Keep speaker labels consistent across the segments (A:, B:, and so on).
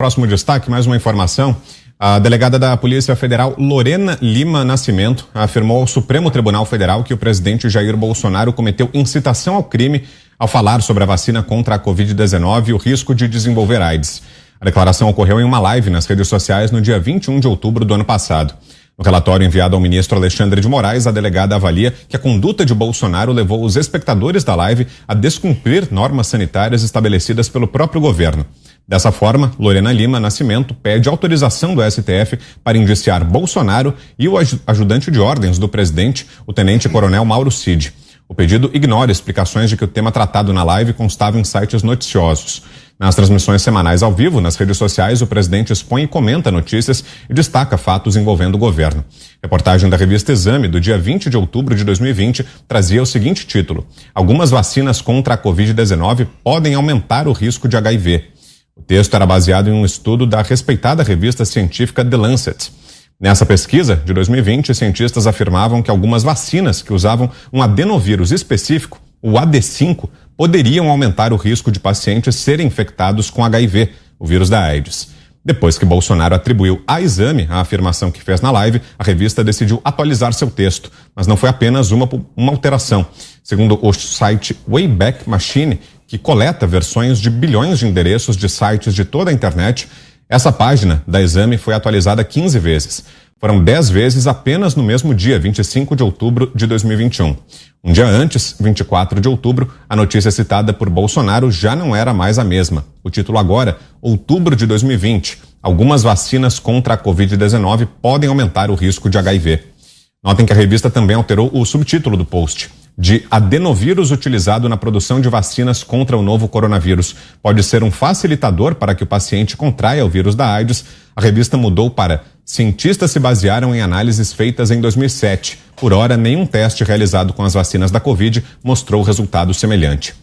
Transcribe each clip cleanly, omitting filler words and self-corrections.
A: Próximo destaque, mais uma informação. A delegada da Polícia Federal, Lorena Lima Nascimento, afirmou ao Supremo Tribunal Federal que o presidente Jair Bolsonaro cometeu incitação ao crime ao falar sobre a vacina contra a Covid-19 e o risco de desenvolver AIDS. A declaração ocorreu em uma live nas redes sociais no dia 21 de outubro do ano passado. No relatório enviado ao ministro Alexandre de Moraes, a delegada avalia que a conduta de Bolsonaro levou os espectadores da live a descumprir normas sanitárias estabelecidas pelo próprio governo. Dessa forma, Lorena Lima Nascimento pede autorização do STF para indiciar Bolsonaro e o ajudante de ordens do presidente, o tenente-coronel Mauro Cid. O pedido ignora explicações de que o tema tratado na live constava em sites noticiosos. Nas transmissões semanais ao vivo, nas redes sociais, o presidente expõe e comenta notícias e destaca fatos envolvendo o governo. Reportagem da revista Exame, do dia 20 de outubro de 2020, trazia o seguinte título: Algumas vacinas contra a Covid-19 podem aumentar o risco de HIV. O texto era baseado em um estudo da respeitada revista científica The Lancet. Nessa pesquisa, de 2020, cientistas afirmavam que algumas vacinas que usavam um adenovírus específico, o AD5, poderiam aumentar o risco de pacientes serem infectados com HIV, o vírus da AIDS. Depois que Bolsonaro atribuiu a Exame a afirmação que fez na live, a revista decidiu atualizar seu texto, mas não foi apenas uma alteração. Segundo o site Wayback Machine, que coleta versões de bilhões de endereços de sites de toda a internet, essa página da Exame foi atualizada 15 vezes. Foram 10 vezes apenas no mesmo dia, 25 de outubro de 2021. Um dia antes, 24 de outubro, a notícia citada por Bolsonaro já não era mais a mesma. O título agora, outubro de 2020. Algumas vacinas contra a Covid-19 podem aumentar o risco de HIV. Notem que a revista também alterou o subtítulo do post. De adenovírus utilizado na produção de vacinas contra o novo coronavírus pode ser um facilitador para que o paciente contraia o vírus da AIDS, a revista mudou para cientistas se basearam em análises feitas em 2007. Por ora, nenhum teste realizado com as vacinas da Covid mostrou resultado semelhante.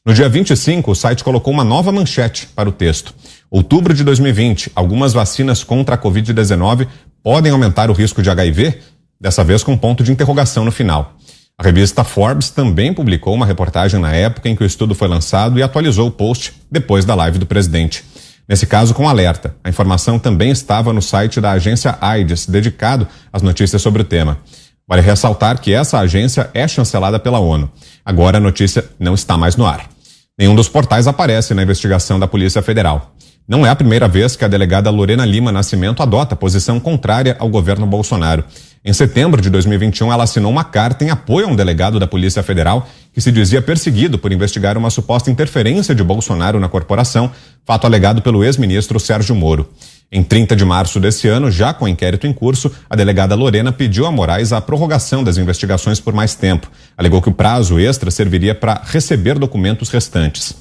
A: No dia 25, o site colocou uma nova manchete para o texto. Outubro de 2020, algumas vacinas contra a Covid-19 podem aumentar o risco de HIV? Dessa vez com um ponto de interrogação no final. A revista Forbes também publicou uma reportagem na época em que o estudo foi lançado e atualizou o post depois da live do presidente. Nesse caso, com alerta. A informação também estava no site da agência AIDS, dedicado às notícias sobre o tema. Vale ressaltar que essa agência é chancelada pela ONU. Agora a notícia não está mais no ar. Nenhum dos portais aparece na investigação da Polícia Federal. Não é a primeira vez que a delegada Lorena Lima Nascimento adota posição contrária ao governo Bolsonaro. Em setembro de 2021, ela assinou uma carta em apoio a um delegado da Polícia Federal que se dizia perseguido por investigar uma suposta interferência de Bolsonaro na corporação, fato alegado pelo ex-ministro Sérgio Moro. Em 30 de março desse ano, já com o inquérito em curso, a delegada Lorena pediu a Moraes a prorrogação das investigações por mais tempo. Alegou que o prazo extra serviria para receber documentos restantes.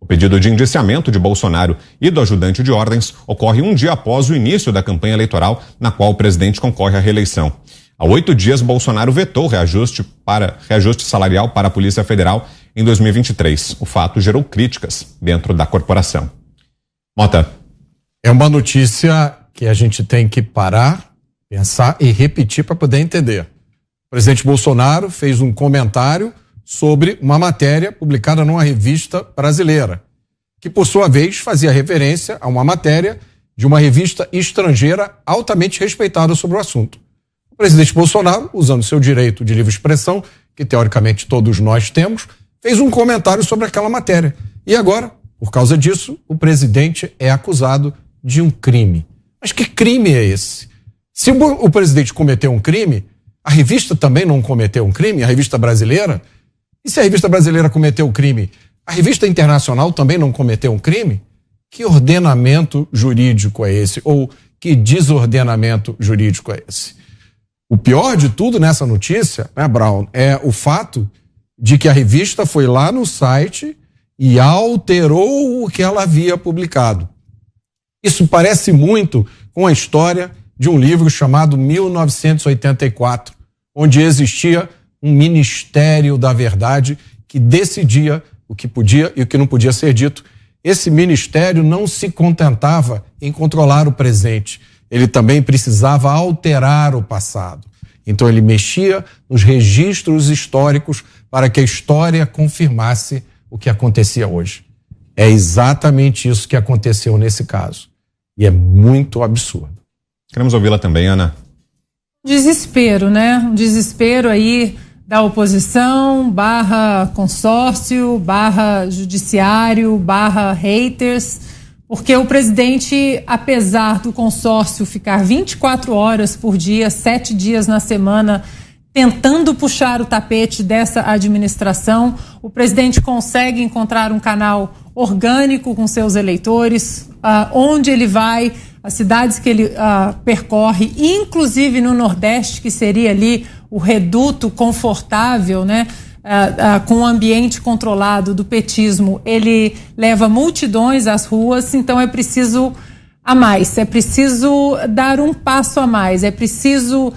A: O pedido de indiciamento de Bolsonaro e do ajudante de ordens ocorre um dia após o início da campanha eleitoral, na qual o presidente concorre à reeleição. Há 8 dias, Bolsonaro vetou reajuste salarial para a Polícia Federal em 2023. O fato gerou críticas dentro da corporação. Mota.
B: É uma notícia que a gente tem que parar, pensar e repetir para poder entender. O presidente Bolsonaro fez um comentário sobre uma matéria publicada numa revista brasileira, que por sua vez fazia referência a uma matéria de uma revista estrangeira altamente respeitada sobre o assunto. O presidente Bolsonaro, usando seu direito de livre expressão, que teoricamente todos nós temos, fez um comentário sobre aquela matéria. E agora, por causa disso, o presidente é acusado de um crime. Mas que crime é esse? Se o presidente cometeu um crime, a revista também não cometeu um crime, a revista brasileira? E se a revista brasileira cometeu o crime, a revista internacional também não cometeu um crime? Que ordenamento jurídico é esse? Ou que desordenamento jurídico é esse? O pior de tudo nessa notícia, né, Brown, é o fato de que a revista foi lá no site e alterou o que ela havia publicado. Isso parece muito com a história de um livro chamado 1984, onde existia um Ministério da Verdade que decidia o que podia e o que não podia ser dito. Esse ministério não se contentava em controlar o presente, ele também precisava alterar o passado. Então ele mexia nos registros históricos para que a história confirmasse o que acontecia hoje. É exatamente isso que aconteceu nesse caso. E é muito absurdo.
A: Queremos ouvi-la também, Ana.
C: Desespero, né? Um desespero aí da oposição, / consórcio, / judiciário, / haters, porque o presidente, apesar do consórcio ficar 24 horas por dia, 7 dias na semana, tentando puxar o tapete dessa administração, o presidente consegue encontrar um canal orgânico com seus eleitores, onde ele vai, as cidades que ele percorre, inclusive no Nordeste, que seria ali o reduto confortável, né, com o ambiente controlado do petismo, ele leva multidões às ruas. Então é preciso a mais, é preciso dar um passo a mais, é preciso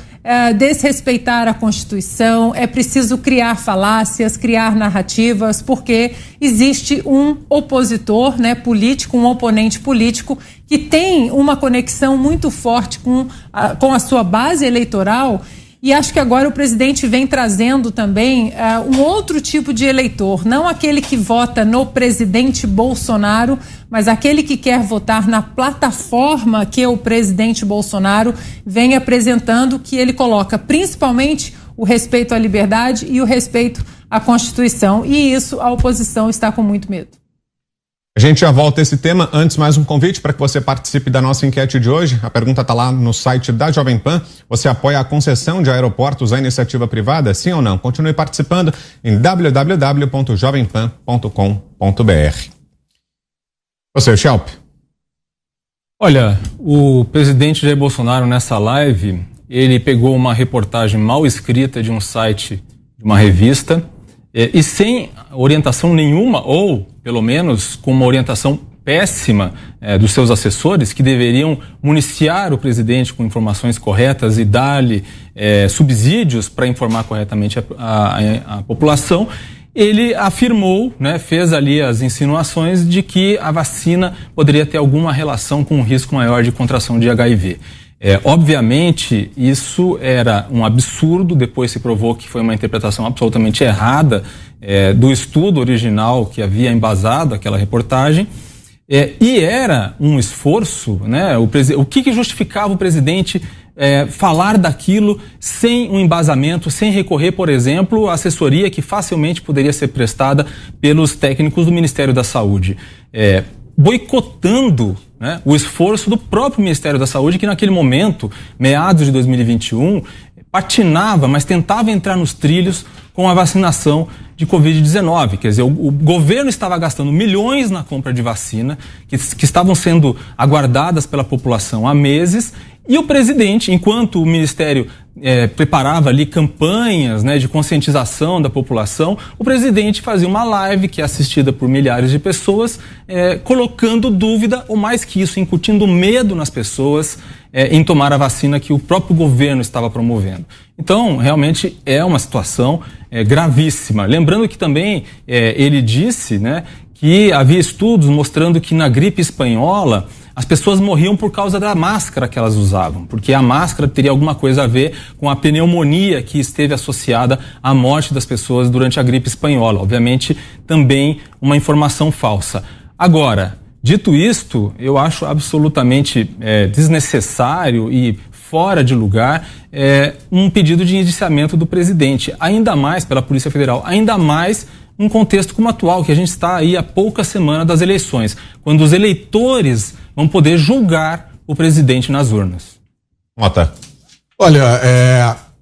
C: desrespeitar a Constituição, é preciso criar falácias, criar narrativas, porque existe um opositor, né, político, um oponente político que tem uma conexão muito forte com a sua base eleitoral. E acho que agora o presidente vem trazendo também um outro tipo de eleitor, não aquele que vota no presidente Bolsonaro, mas aquele que quer votar na plataforma que o presidente Bolsonaro vem apresentando, que ele coloca principalmente o respeito à liberdade e o respeito à Constituição. E isso a oposição está com muito medo.
A: A gente já volta a esse tema. Antes, mais um convite para que você participe da nossa enquete de hoje. A pergunta está lá no site da Jovem Pan. Você apoia a concessão de aeroportos à iniciativa privada, sim ou não? Continue participando em www.jovempan.com.br. Você, Schelp.
D: Olha, o presidente Jair Bolsonaro nessa live, ele pegou uma reportagem mal escrita de um site, de uma revista, e sem orientação nenhuma, ou pelo menos com uma orientação péssima dos seus assessores, que deveriam municiar o presidente com informações corretas e dar-lhe subsídios para informar corretamente a população. Ele afirmou, né, fez ali as insinuações de que a vacina poderia ter alguma relação com um risco maior de contração de HIV. Obviamente, isso era um absurdo, depois se provou que foi uma interpretação absolutamente errada do estudo original que havia embasado aquela reportagem, e era um esforço, né, o que justificava o presidente falar daquilo sem um embasamento, sem recorrer, por exemplo, à assessoria que facilmente poderia ser prestada pelos técnicos do Ministério da Saúde, boicotando, né, o esforço do próprio Ministério da Saúde, que naquele momento, meados de 2021, patinava, mas tentava entrar nos trilhos com a vacinação de Covid-19. Quer dizer, o governo estava gastando milhões na compra de vacina, que estavam sendo aguardadas pela população há meses, e o presidente, enquanto o Ministério preparava ali campanhas, né, de conscientização da população, o presidente fazia uma live que é assistida por milhares de pessoas, colocando dúvida, ou mais que isso, incutindo medo nas pessoas em tomar a vacina que o próprio governo estava promovendo. Então, realmente é uma situação gravíssima. Lembrando que também ele disse, né, que havia estudos mostrando que na gripe espanhola as pessoas morriam por causa da máscara que elas usavam, porque a máscara teria alguma coisa a ver com a pneumonia que esteve associada à morte das pessoas durante a gripe espanhola. Obviamente, também uma informação falsa. Agora, dito isto, eu acho absolutamente desnecessário e fora de lugar um pedido de indiciamento do presidente, ainda mais pela Polícia Federal, ainda mais num contexto como o atual, que a gente está aí há poucas semanas das eleições, quando os eleitores vão poder julgar o presidente nas urnas.
A: Mota.
B: Olha,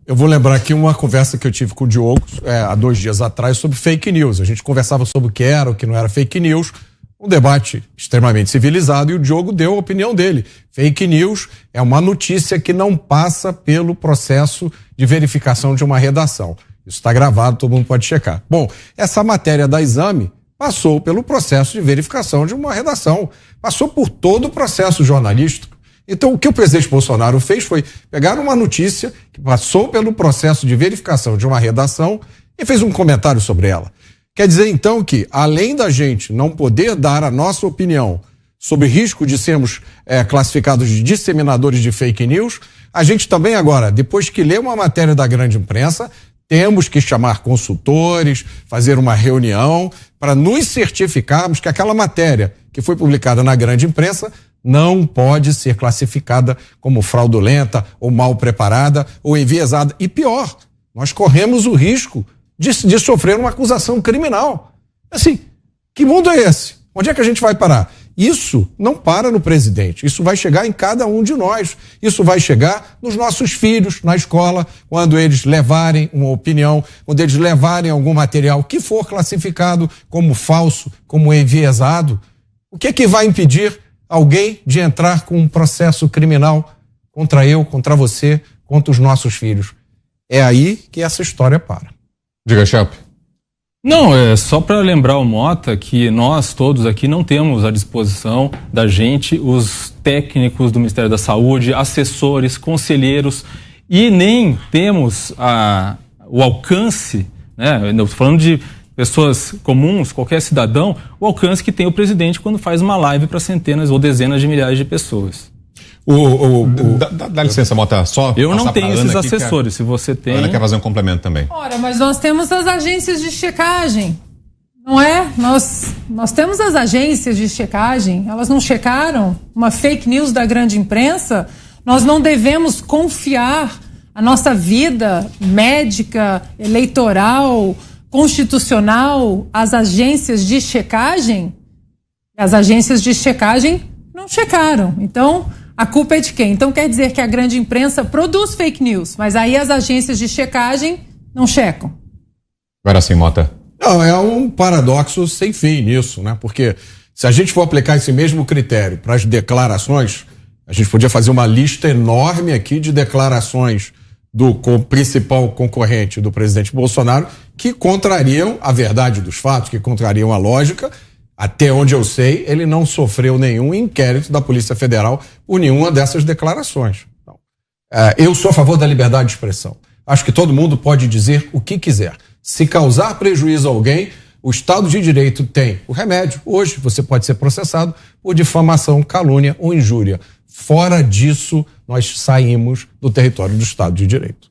B: eu vou lembrar aqui uma conversa que eu tive com o Diogo há 2 dias atrás sobre fake news. A gente conversava sobre o que era, o que não era fake news, um debate extremamente civilizado, e o Diogo deu a opinião dele. Fake news é uma notícia que não passa pelo processo de verificação de uma redação. Isso está gravado, todo mundo pode checar. Bom, essa matéria da Exame passou pelo processo de verificação de uma redação, passou por todo o processo jornalístico. Então, o que o presidente Bolsonaro fez foi pegar uma notícia que passou pelo processo de verificação de uma redação e fez um comentário sobre ela. Quer dizer, então, que além da gente não poder dar a nossa opinião sob risco de sermos classificados de disseminadores de fake news, a gente também agora, depois que lê uma matéria da grande imprensa, temos que chamar consultores, fazer uma reunião para nos certificarmos que aquela matéria que foi publicada na grande imprensa não pode ser classificada como fraudulenta ou mal preparada ou enviesada. E pior, nós corremos o risco de sofrer uma acusação criminal. Assim, que mundo é esse? Onde é que a gente vai parar? Isso não para no presidente, isso vai chegar em cada um de nós, isso vai chegar nos nossos filhos, na escola, quando eles levarem uma opinião, quando eles levarem algum material que for classificado como falso, como enviesado. O que é que vai impedir alguém de entrar com um processo criminal contra eu, contra você, contra os nossos filhos? É aí que essa história para.
A: Diga, Schelp.
D: Não, é só para lembrar o Mota que nós todos aqui não temos à disposição da gente os técnicos do Ministério da Saúde, assessores, conselheiros, e nem temos o alcance, né? Eu estou falando de pessoas comuns, qualquer cidadão, o alcance que tem o presidente quando faz uma live para centenas ou dezenas de milhares de pessoas.
A: Dá licença, Mota, só
D: eu não tenho esses assessores, se você tem...
A: A Ana quer fazer um complemento também.
C: Ora, mas nós temos as agências de checagem, não é? Nós temos as agências de checagem, elas não checaram uma fake news da grande imprensa. Nós não devemos confiar a nossa vida médica, eleitoral, constitucional às agências de checagem. As agências de checagem não checaram, então... A culpa é de quem? Então quer dizer que a grande imprensa produz fake news, mas aí as agências de checagem não checam.
A: Agora sim, Mota.
B: Não, é um paradoxo sem fim nisso, né? Porque se a gente for aplicar esse mesmo critério para as declarações, a gente podia fazer uma lista enorme aqui de declarações do principal concorrente do presidente Bolsonaro que contrariam a verdade dos fatos, que contrariam a lógica. Até onde eu sei, ele não sofreu nenhum inquérito da Polícia Federal por nenhuma dessas declarações. Então, eu sou a favor da liberdade de expressão. Acho que todo mundo pode dizer o que quiser. Se causar prejuízo a alguém, o Estado de Direito tem o remédio. Hoje você pode ser processado por difamação, calúnia ou injúria. Fora disso, nós saímos do território do Estado de Direito.